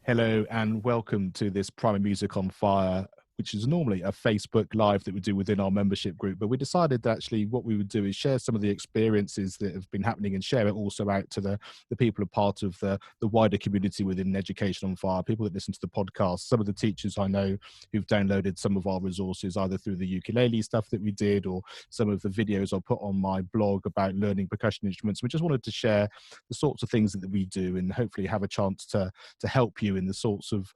Hello and welcome to this Primary Music on Fire, which is normally a Facebook Live that we do within our membership group. But we decided that actually what we would do is share some of the experiences that have been happening and share it also out to the people who are part of the wider community within Education on Fire, people that listen to the podcast, some of the teachers I know who've downloaded some of our resources, either through the ukulele stuff that we did or some of the videos I put on my blog about learning percussion instruments. We just wanted to share the sorts of things that we do and hopefully have a chance to help you in the sorts of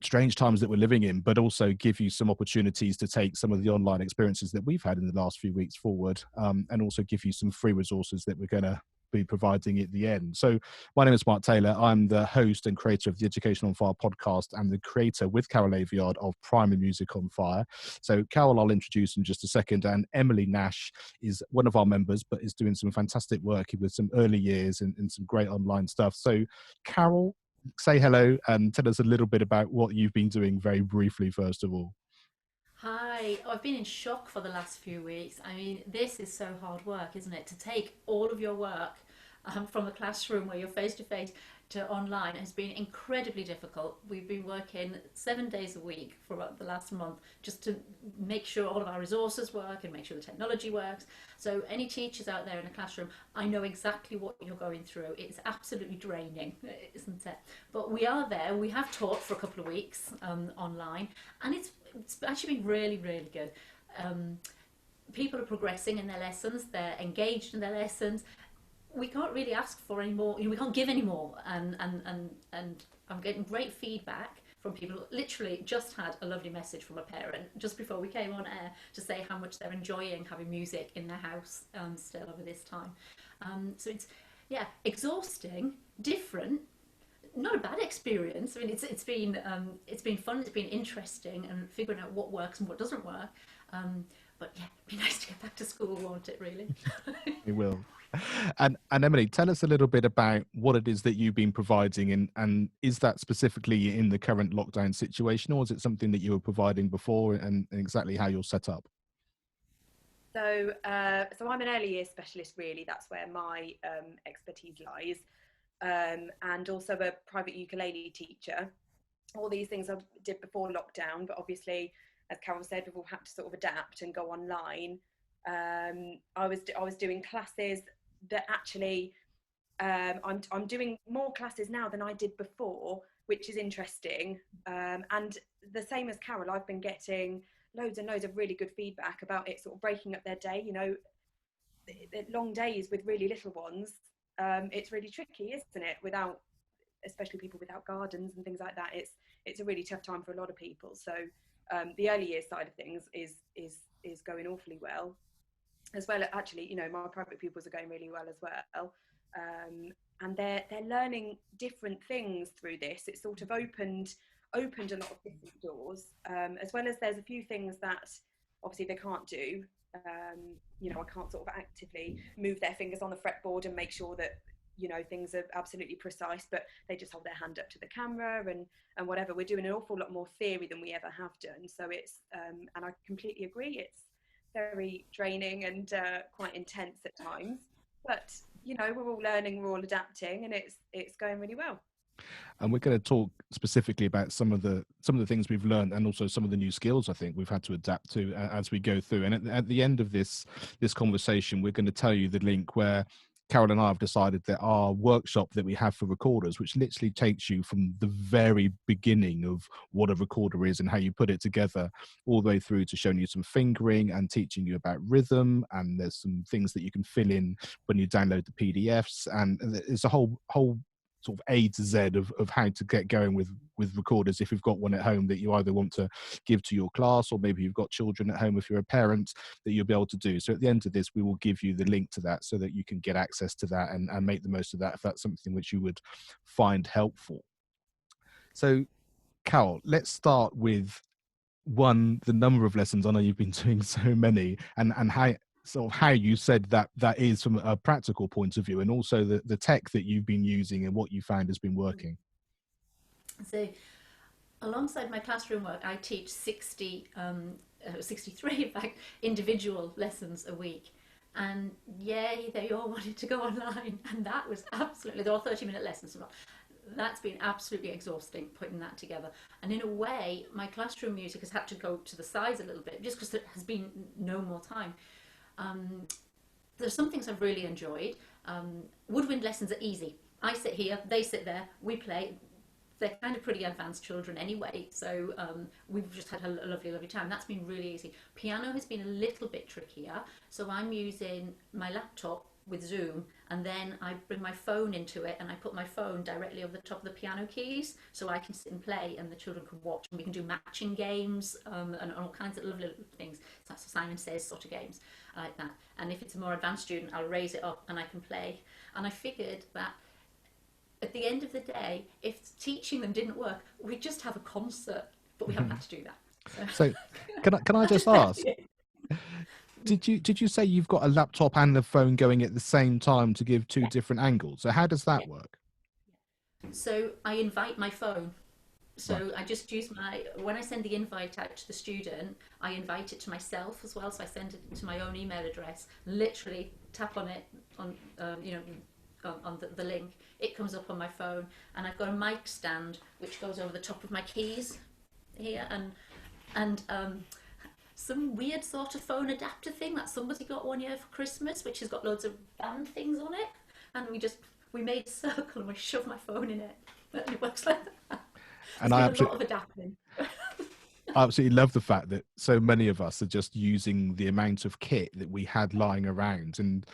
strange times that we're living in, but also give you some opportunities to take some of the online experiences that we've had in the last few weeks forward, and also give you some free resources that we're going to be providing at the end. So my name is Mark Taylor. I'm the host and creator of the Education on Fire podcast and the creator with Carol Aviard of Primary Music on Fire. So Carol, I'll introduce in just a second, and Emily Nash is one of our members, but is doing some fantastic work with some early years and some great online stuff. So Carol, say hello and tell us a little bit about what you've been doing very briefly, first of all. Hi, I've been in shock for the last few weeks. I mean, this is so hard work, isn't it? To take all of your work from the classroom where you're face to face to online has been incredibly difficult. We've been working 7 days a week for about the last month just to make sure all of our resources work and make sure the technology works. So, any teachers out there in a classroom, I know exactly what you're going through. It's absolutely draining, isn't it? But we are there. We have taught for a couple of weeks online, and it's actually been really, really good. Um, People are progressing in their lessons, they're engaged in their lessons. We can't really ask for any more, we can't give any more. And I'm getting great feedback from people. Literally just had a lovely message from a parent just before we came on air to say how much they're enjoying having music in their house still over this time. So it's, yeah, exhausting, different, not a bad experience. I mean, it's been fun. It's been interesting, and figuring out what works and what doesn't work. But yeah, it'd be nice to get back to school, won't it? Really. We will. And Emily, tell us a little bit about what it is that you've been providing, and is that specifically in the current lockdown situation, or is it something that you were providing before, and exactly how you're set up? So I'm an early years specialist. Really, that's where my expertise lies, and also a private ukulele teacher. All these things I did before lockdown, but obviously, as Carol said, we've all had to sort of adapt and go online. I was doing classes that actually I'm doing more classes now than I did before, which is interesting. And the same as Carol, I've been getting loads and loads of really good feedback about it sort of breaking up their day. You know, long days with really little ones. It's really tricky, isn't it? Without, especially people without gardens and things like that. It's a really tough time for a lot of people. So the early years side of things is going awfully well. As well, actually, you know, my private pupils are going really well as well. And they're learning different things through this. It's sort of opened a lot of different doors, as well as there's a few things that obviously they can't do. You know, I can't sort of actively move their fingers on the fretboard and make sure that, you know, things are absolutely precise, but they just hold their hand up to the camera and whatever. We're doing an awful lot more theory than we ever have done. So it's and I completely agree, it's very draining and quite intense at times, but you know, we're all learning, we're all adapting, and it's going really well. And we're going to talk specifically about some of the things we've learned, and also some of the new skills I think we've had to adapt to as we go through. And at the end of this conversation, we're going to tell you the link where Carol and I have decided that our workshop that we have for recorders, which literally takes you from the very beginning of what a recorder is and how you put it together, all the way through to showing you some fingering and teaching you about rhythm. And there's some things that you can fill in when you download the PDFs, and there's a whole sort of A to Z of how to get going with recorders if you've got one at home that you either want to give to your class, or maybe you've got children at home if you're a parent, that you'll be able to do. So at the end of this, we will give you the link to that so that you can get access to that and make the most of that if that's something which you would find helpful. So Carol, let's start with the number of lessons. I know you've been doing so many, and how sort of how you said that is from a practical point of view, and also the tech that you've been using and what you found has been working. So, alongside my classroom work, I teach 63 in fact, individual lessons a week. And yay, they all wanted to go online. And that was absolutely, they're all 30-minute lessons. that's been absolutely exhausting putting that together. And in a way, my classroom music has had to go to the sides a little bit just because there has been no more time. Um, there's some things I've really enjoyed. Woodwind lessons are easy. I sit here, they sit there, we play. They're kind of pretty advanced children anyway, so we've just had a lovely, lovely time. That's been really easy. Piano has been a little bit trickier, so I'm using my laptop with Zoom, and then I bring my phone into it, and I put my phone directly over the top of the piano keys, so I can sit and play, and the children can watch, and we can do matching games, and all kinds of lovely little things. So that's Simon Says sort of games, I like that. And if it's a more advanced student, I'll raise it up, and I can play. And I figured that at the end of the day, if teaching them didn't work, we'd just have a concert, but we haven't had to do that. So can I just ask, did you say you've got a laptop and a phone going at the same time to give two different angles? So how does that work? So I invite my phone. So Right. I just use when I send the invite out to the student, I invite it to myself as well. So I send it to my own email address, literally tap on it on, on the link. It comes up on my phone, and I've got a mic stand which goes over the top of my keys here, and some weird sort of phone adapter thing that somebody got one year for Christmas, which has got loads of band things on it, and we made a circle and we shoved my phone in it, and it works like that. And There's been a lot of adapting. I absolutely love the fact that so many of us are just using the amount of kit that we had lying around, and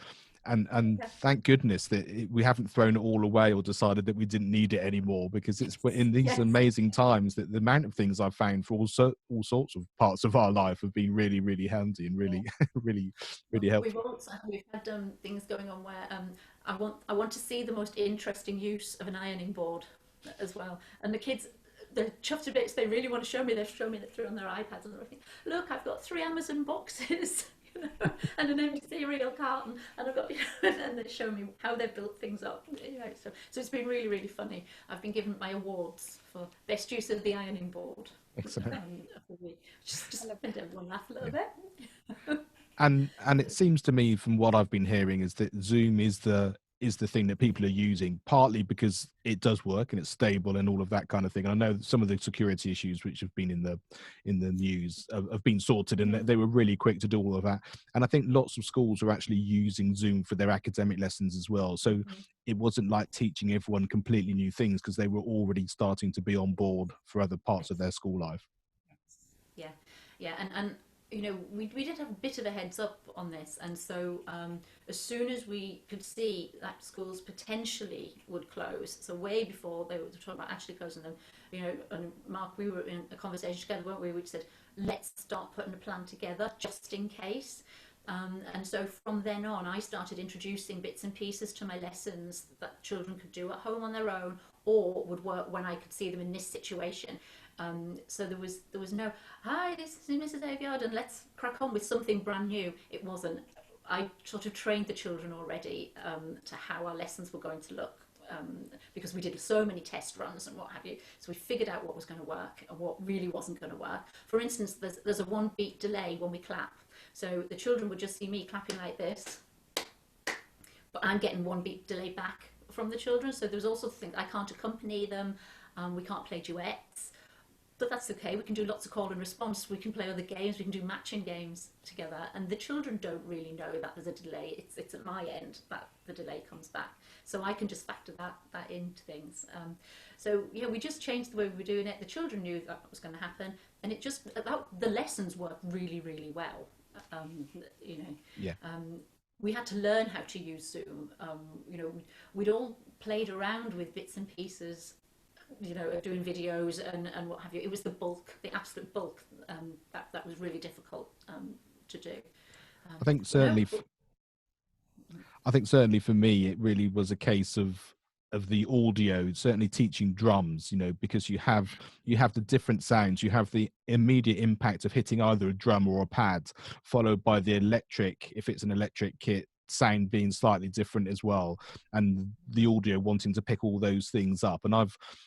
Yeah. thank goodness that we haven't thrown it all away or decided that we didn't need it anymore, because it's in these Yes. amazing times that the amount of things I've found for all sorts of parts of our life have been really, really handy and really, really, really helpful. We've had things going on where I want to see the most interesting use of an ironing board as well, and the kids. They're chuffed to bits. They really want to show me. They've shown me that through on their iPads and everything. Look, I've got 3 Amazon boxes, and an empty cereal carton, and I've got, and they show me how they've built things up. So it's been really, really funny. I've been given my awards for best use of the ironing board. Excellent. Of the week. Just made everyone laugh a little bit. And it seems to me, from what I've been hearing, is that Zoom is the thing that people are using, partly because it does work and it's stable and all of that kind of thing. And I know some of the security issues which have been in the news have been sorted, and they were really quick to do all of that. And I think lots of schools are actually using Zoom for their academic lessons as well. So it wasn't like teaching everyone completely new things, because they were already starting to be on board for other parts of their school life. Yeah, and we did have a bit of a heads up on this, and so as soon as we could see that schools potentially would close, so way before they were talking about actually closing them, and Mark, we were in a conversation together, weren't we? Which said, let's start putting a plan together just in case. And so from then on, I started introducing bits and pieces to my lessons that children could do at home on their own, or would work when I could see them in this situation. So there was no, hi, this is Mrs. Aviard, and let's crack on with something brand new. It wasn't. I sort of trained the children already to how our lessons were going to look, because we did so many test runs and what have you. So we figured out what was going to work and what really wasn't going to work. For instance, there's a 1 beat delay when we clap. So the children would just see me clapping like this, but I'm getting 1 beat delay back from the children. So there was all sorts of things. I can't accompany them. We can't play duets. But that's okay. We can do lots of call and response. We can play other games. We can do matching games together. And the children don't really know that there's a delay. It's at my end that the delay comes back. So I can just factor that into things. So we just changed the way we were doing it. The children knew that was going to happen, and the lessons worked really, really well. Yeah. We had to learn how to use Zoom. We'd all played around with bits and pieces, doing videos and what have you. It was the absolute bulk, that was really difficult to do. I think certainly for me, it really was a case of the audio, certainly teaching drums, because you have the different sounds. You have the immediate impact of hitting either a drum or a pad, followed by the electric, if it's an electric kit, sound being slightly different as well, and the audio wanting to pick all those things up. And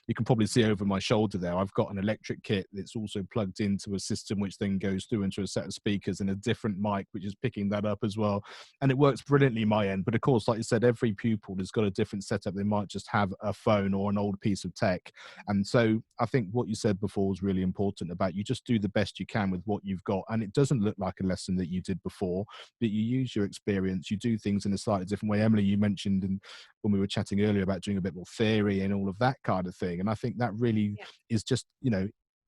you can probably see over my shoulder there, I've got an electric kit that's also plugged into a system which then goes through into a set of speakers and a different mic which is picking that up as well, and it works brilliantly my end. But of course, like you said, every pupil has got a different setup. They might just have a phone or an old piece of tech, and so I think what you said before was really important about you just do the best you can with what you've got, and it doesn't look like a lesson that you did before, but you use your experience, you do things in a slightly different way. Emily, you mentioned when we were chatting earlier about doing a bit more theory and all of that kind of thing, and I think that really is just,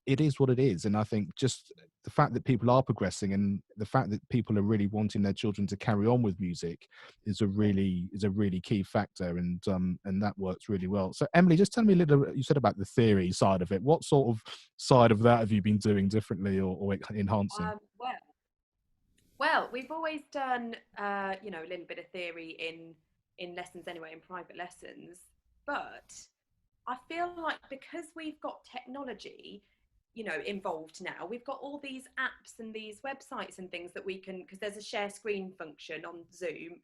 it is what it is. And I think just the fact that people are progressing and the fact that people are really wanting their children to carry on with music is a really key factor, and that works really well. So Emily, just tell me a little, you said about the theory side of it. What sort of side of that have you been doing differently or enhancing? Well, we've always done, a little bit of theory in lessons anyway, in private lessons. But I feel like because we've got technology, involved now, we've got all these apps and these websites and things that we can, because there's a share screen function on Zoom,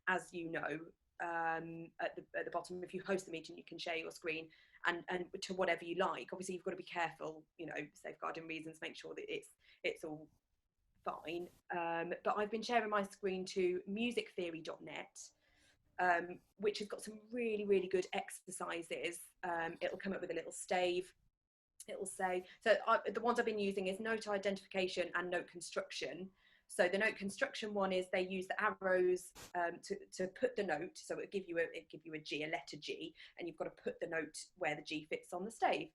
as you know, at the bottom. If you host the meeting, you can share your screen and to whatever you like. Obviously, you've got to be careful, safeguarding reasons, make sure that it's all fine. But I've been sharing my screen to musictheory.net, which has got some really, really good exercises. It'll come up with a little stave. It'll say, the ones I've been using is note identification and note construction. So the note construction one is they use the arrows to put the note. So it'll give you a G, a letter G, and you've got to put the note where the G fits on the stave.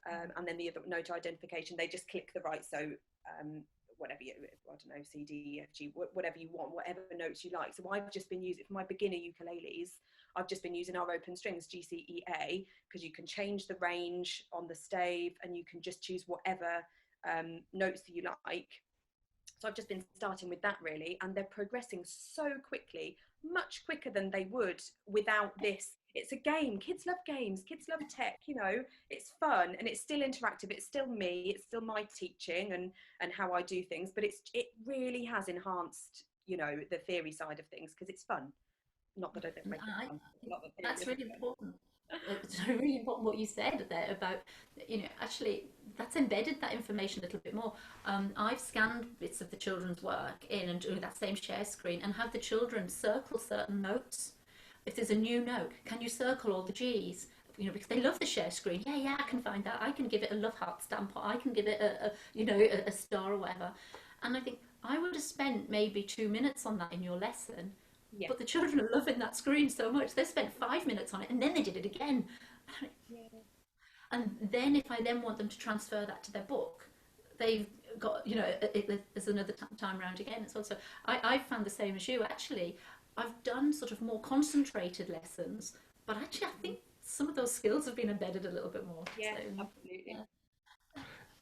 And then the other note identification, they just click the right. So whatever I don't know, C, D, E, F, G, whatever you want, whatever notes you like. So I've just been using, for my beginner ukuleles, I've just been using our open strings, G, C, E, A, because you can change the range on the stave and you can just choose whatever notes that you like. So I've just been starting with that really, and they're progressing so quickly, much quicker than they would without this. It's a game. Kids love games. Kids love tech. It's fun and it's still interactive. It's still me. It's still my teaching and how I do things. But it really has enhanced, the theory side of things because it's fun. Not that I don't make it fun. That's really important. It's really important what you said there about, actually that's embedded that information a little bit more. I've scanned bits of the children's work in and do that same share screen and have the children circle certain notes. If there's a new note, can you circle all the G's? Because they love the share screen. Yeah, I can find that. I can give it a love heart stamp, or I can give it a star or whatever. And I think I would have spent maybe 2 minutes on that in your lesson. Yeah. But the children are loving that screen so much. They spent 5 minutes on it and then they did it again. Yeah. And then if I then want them to transfer that to their book, they've got, there's another time round again as well. So I found the same as you, actually. I've done sort of more concentrated lessons, but actually I think some of those skills have been embedded a little bit more. Yeah, so, absolutely. Yeah.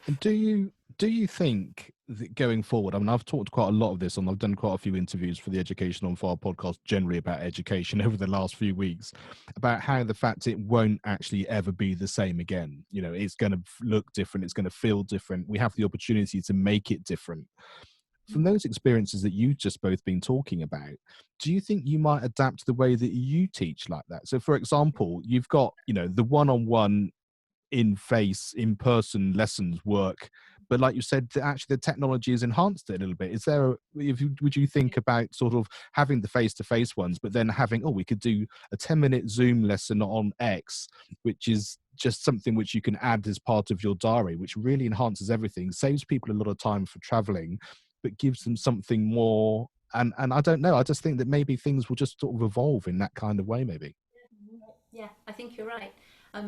And do you think that going forward, I mean, I've talked quite a lot of this, and I've done quite a few interviews for the Education on Fire podcast generally about education over the last few weeks, about how the fact it won't actually ever be the same again. It's going to look different. It's going to feel different. We have the opportunity to make it different. From those experiences that you've just both been talking about, do you think you might adapt the way that you teach like that? So, for example, you've got, the one-on-one in-person lessons work, but like you said, actually the technology has enhanced it a little bit. Would you think about sort of having the face-to-face ones, but then having, we could do a 10-minute Zoom lesson on X, which is just something which you can add as part of your diary, which really enhances everything, saves people a lot of time for traveling, but gives them something more. And I don't know, I just think that maybe things will just sort of evolve in that kind of way, maybe. Yeah, I think you're right.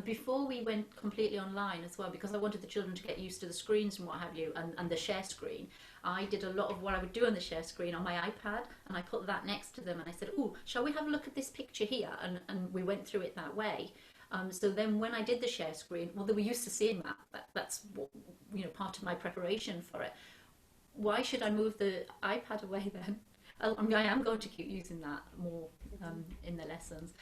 Before we went completely online as well, because I wanted the children to get used to the screens and what have you, and the share screen, I did a lot of what I would do on the share screen on my iPad, and I put that next to them and I said, shall we have a look at this picture here? And we went through it that way. So then when I did the share screen, they were used to seeing that. That's part of my preparation for it. Why should I move the iPad away then? I am going to keep using that more in the lessons.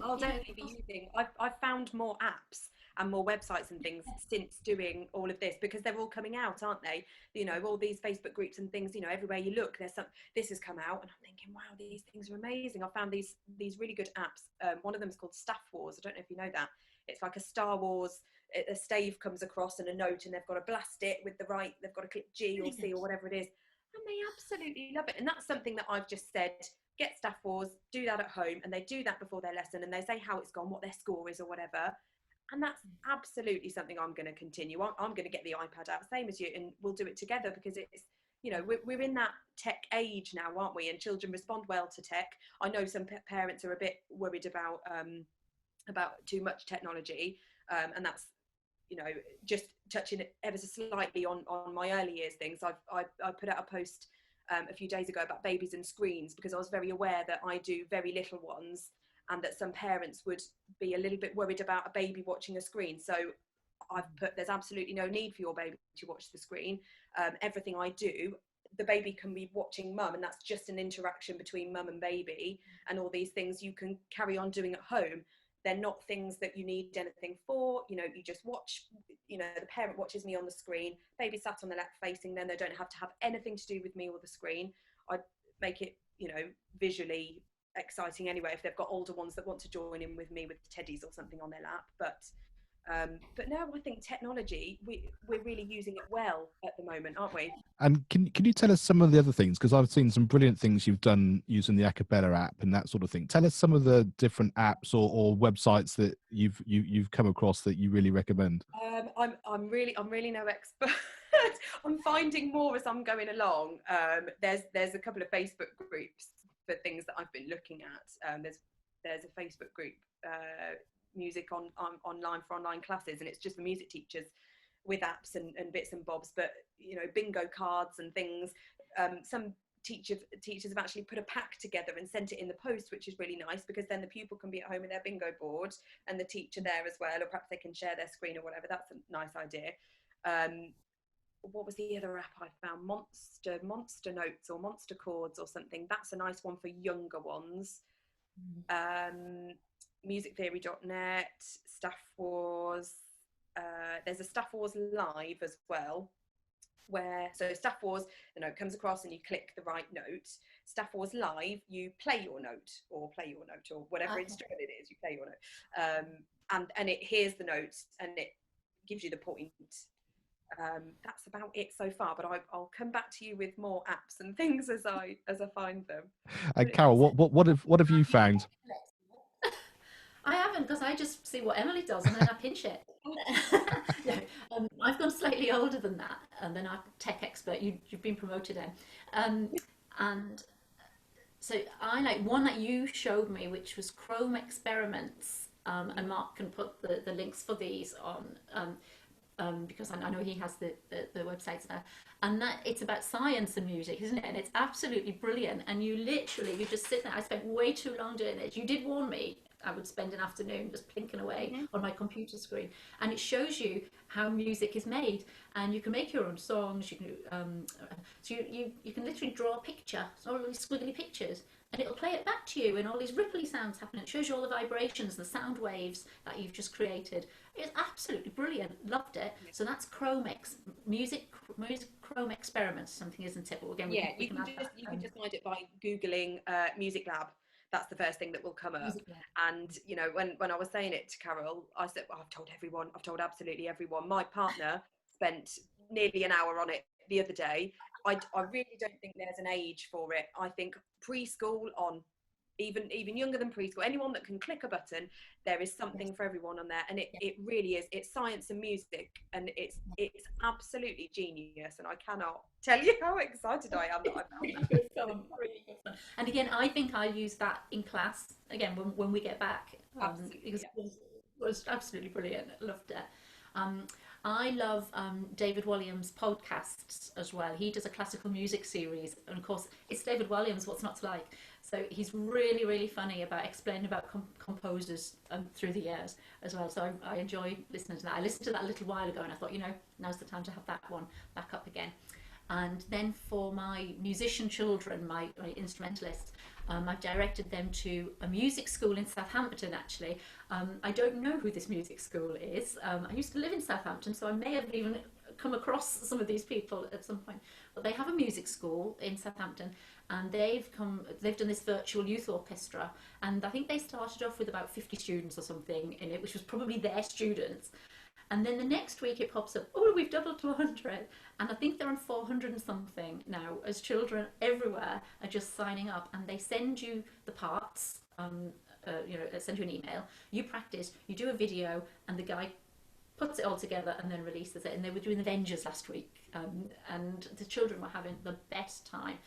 I'll definitely be using. I've found more apps, and more websites and things since doing all of this, because they're all coming out, aren't they? You know, all these Facebook groups and things, you know, everywhere you look, there's this has come out, and I'm thinking, wow, these things are amazing. I found these really good apps. One of them is called Staff Wars. I don't know if you know that. It's like a Star Wars, a stave comes across and a note, and they've got to blast it with they've got to click G or C or whatever it is, and they absolutely love it. And that's something that I've just said, get Staff Wars, do that at home, and they do that before their lesson, and they say how it's gone, what their score is or whatever. And that's absolutely something I'm going to continue. I'm going to get the iPad out, same as you, and we'll do it together, because it's, you know, we're in that tech age now, aren't we? And children respond well to tech. I know some parents are a bit worried about too much technology, and that's, you know, just touching it ever so slightly on my early years things. I put out a post a few days ago about babies and screens, because I was very aware that I do very little ones, and that some parents would be a little bit worried about a baby watching a screen. So I've put, there's absolutely no need for your baby to watch the screen. Everything I do, the baby can be watching mum, and that's just an interaction between mum and baby, and all these things you can carry on doing at home. They're not things that you need anything for. You know, you just watch, you know, the parent watches me on the screen, baby sat on the left facing them, they don't have to have anything to do with me or the screen. I make it, you know, visually exciting anyway, if they've got older ones that want to join in with me with teddies or something on their lap. But no, I think technology, we're really using it well at the moment, aren't we? And can you tell us some of the other things? Because I've seen some brilliant things you've done using the Acapella app and that sort of thing. Tell us some of the different apps or websites that you've come across that you really recommend. I'm really no expert. I'm finding more as I'm going along. There's a couple of Facebook groups for things that I've been looking at. There's a Facebook group, music online for online classes, and it's just for music teachers with apps and bits and bobs. But you know, bingo cards and things. Some teachers have actually put a pack together and sent it in the post, which is really nice, because then the pupil can be at home with their bingo board and the teacher there as well, or perhaps they can share their screen or whatever. That's a nice idea. What was the other app I found? Monster Notes or Monster Chords or something. That's a nice one for younger ones. Musictheory.net, Staff Wars. There's a Staff Wars Live as well, where, so Staff Wars, the note comes across and you click the right note. Staff Wars Live, you play your note or whatever instrument it is, you play your note. And it hears the notes and it gives you the point. That's about it so far, but I'll come back to you with more apps and things as I find them. And Carol, what have you found? I haven't, because I just see what Emily does and then I pinch it. No, I've gone slightly older than that, and then I'm tech expert. You've been promoted in, and so I like one that you showed me, which was Chrome Experiments, and Mark can put the links for these on. Because I know he has the websites there, and that it's about science and music, isn't it? And it's absolutely brilliant. And you just sit there. I spent way too long doing it. You did warn me I would spend an afternoon just plinking away on my computer screen, and it shows you how music is made, and you can make your own songs. You can so you can literally draw a picture, so all these squiggly pictures, and it'll play it back to you, and all these ripply sounds happen. It shows you all the vibrations, the sound waves that you've just created. It's absolutely brilliant. Loved it. So that's Music Chrome Experiments, something, isn't it? But again, you can just find it by googling Music Lab. That's the first thing that will come up. And you know, when I was saying it to Carol, I said, well, I've told absolutely everyone. My partner spent nearly an hour on it the other day. I really don't think there's an age for it. I think preschool on, even younger than preschool, anyone that can click a button, there is something for everyone on there. And it really is. It's science and music, and it's absolutely genius. And I cannot tell you how excited I am that I found that. And again, I think I use that in class again when we get back, because it was absolutely brilliant. Loved it. I love David Walliams' podcasts as well. He does a classical music series, and of course it's David Walliams, what's not to like. So he's really, really funny about explaining about composers through the years as well. So I enjoy listening to that. I listened to that a little while ago, and I thought, you know, now's the time to have that one back up again. And then for my musician children, my instrumentalists, I've directed them to a music school in Southampton, actually. I don't know who this music school is. I used to live in Southampton, so I may have even come across some of these people at some point. But they have a music school in Southampton, and they've done this virtual youth orchestra, and I think they started off with about 50 students or something in it, which was probably their students. And then the next week it pops up, oh, we've doubled to 100. And I think they're on 400 and something now, as children everywhere are just signing up, and they send you the parts, send you an email, you practice, you do a video, and the guy puts it all together and then releases it. And they were doing Avengers last week, and the children were having the best time.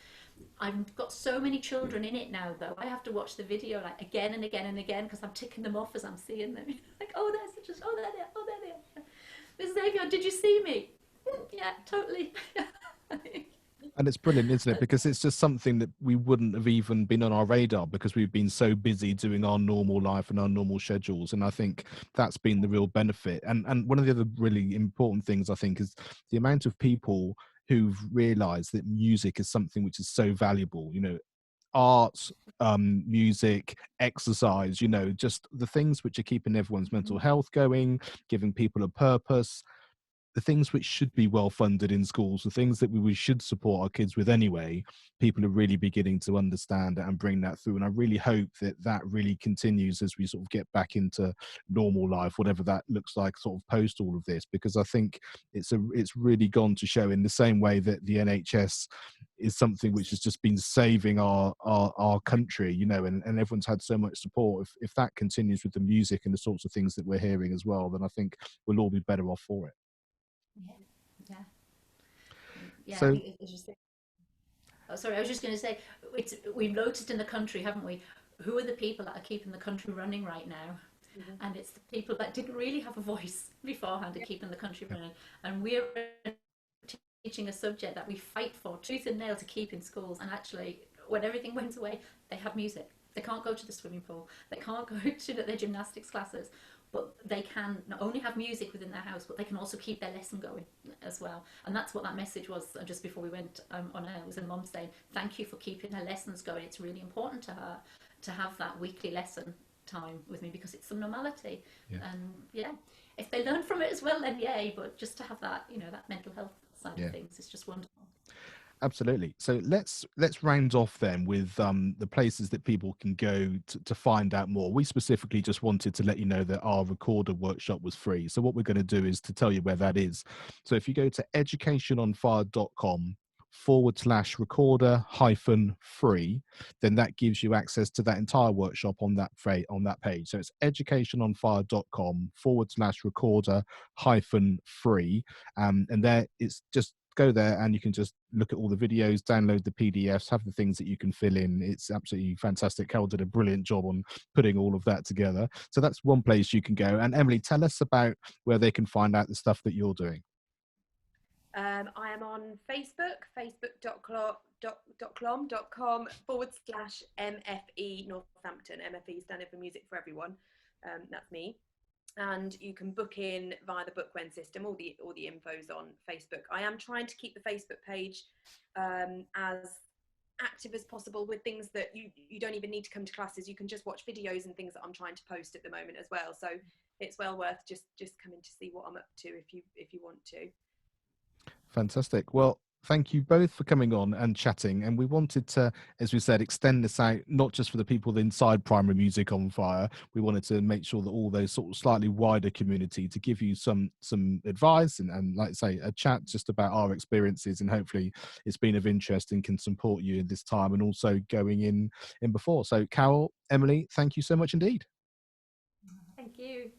I've got so many children in it now, though. I have to watch the video like again and again and again because I'm ticking them off as I'm seeing them. Like, oh, there's just, oh, there, oh, there. Miss Xavier, did you see me? Yeah, totally. And it's brilliant, isn't it? Because it's just something that we wouldn't have even been on our radar because we've been so busy doing our normal life and our normal schedules. And I think that's been the real benefit. And one of the other really important things, I think, is the amount of people who've realized that music is something which is so valuable, you know, art, music, exercise, you know, just the things which are keeping everyone's mental health going, giving people a purpose, the things which should be well funded in schools, the things that we should support our kids with anyway. People are really beginning to understand it and bring that through. And I really hope that that really continues as we sort of get back into normal life, whatever that looks like, sort of post all of this, because I think it's really gone to show in the same way that the NHS is something which has just been saving our country, you know, and everyone's had so much support. If that continues with the music and the sorts of things that we're hearing as well, then I think we'll all be better off for it. Yeah. So, oh, sorry, I was just going to say, we've noticed in the country, haven't we? Who are the people that are keeping the country running right now? Mm-hmm. And it's the people that didn't really have a voice beforehand are keeping the country running. And we're teaching a subject that we fight for tooth and nail to keep in schools. And actually, when everything went away, they have music. They can't go to the swimming pool. They can't go to their gymnastics classes. But they can not only have music within their house, but they can also keep their lesson going as well. And that's what that message was just before we went on air. It was a mum saying, thank you for keeping her lessons going. It's really important to her to have that weekly lesson time with me because it's some normality. Yeah. And yeah, if they learn from it as well, then yay. But just to have that, you know, that mental health side of things, it's just wonderful. Absolutely. So let's round off then with the places that people can go to find out more. We specifically just wanted to let you know that our recorder workshop was free. So what we're going to do is to tell you where that is. So if you go to educationonfire.com/recorder-free, then that gives you access to that entire workshop on that page. So it's educationonfire.com/recorder-free. And there it's just go there and you can just look at all the videos, download the PDFs, have the things that you can fill in. It's absolutely fantastic. Carol did a brilliant job on putting all of that together. So that's one place you can go. And Emily, tell us about where they can find out the stuff that you're doing. I am on Facebook, facebook.com/MFE Northampton. MFE standing for Music for Everyone. That's me. And you can book in via the Bookwhen system. All the info's on Facebook. I am trying to keep the Facebook page as active as possible with things that you don't even need to come to classes. You can just watch videos and things that I'm trying to post at the moment as well. So it's well worth just coming to see what I'm up to if you want to. Fantastic. Well, thank you both for coming on and chatting. And we wanted to, as we said, extend this out, not just for the people inside Primary Music on Fire. We wanted to make sure that all those sort of slightly wider community to give you some advice and like I say, a chat just about our experiences. And hopefully it's been of interest and can support you in this time and also going in before. So Carol, Emily, thank you so much indeed. Thank you.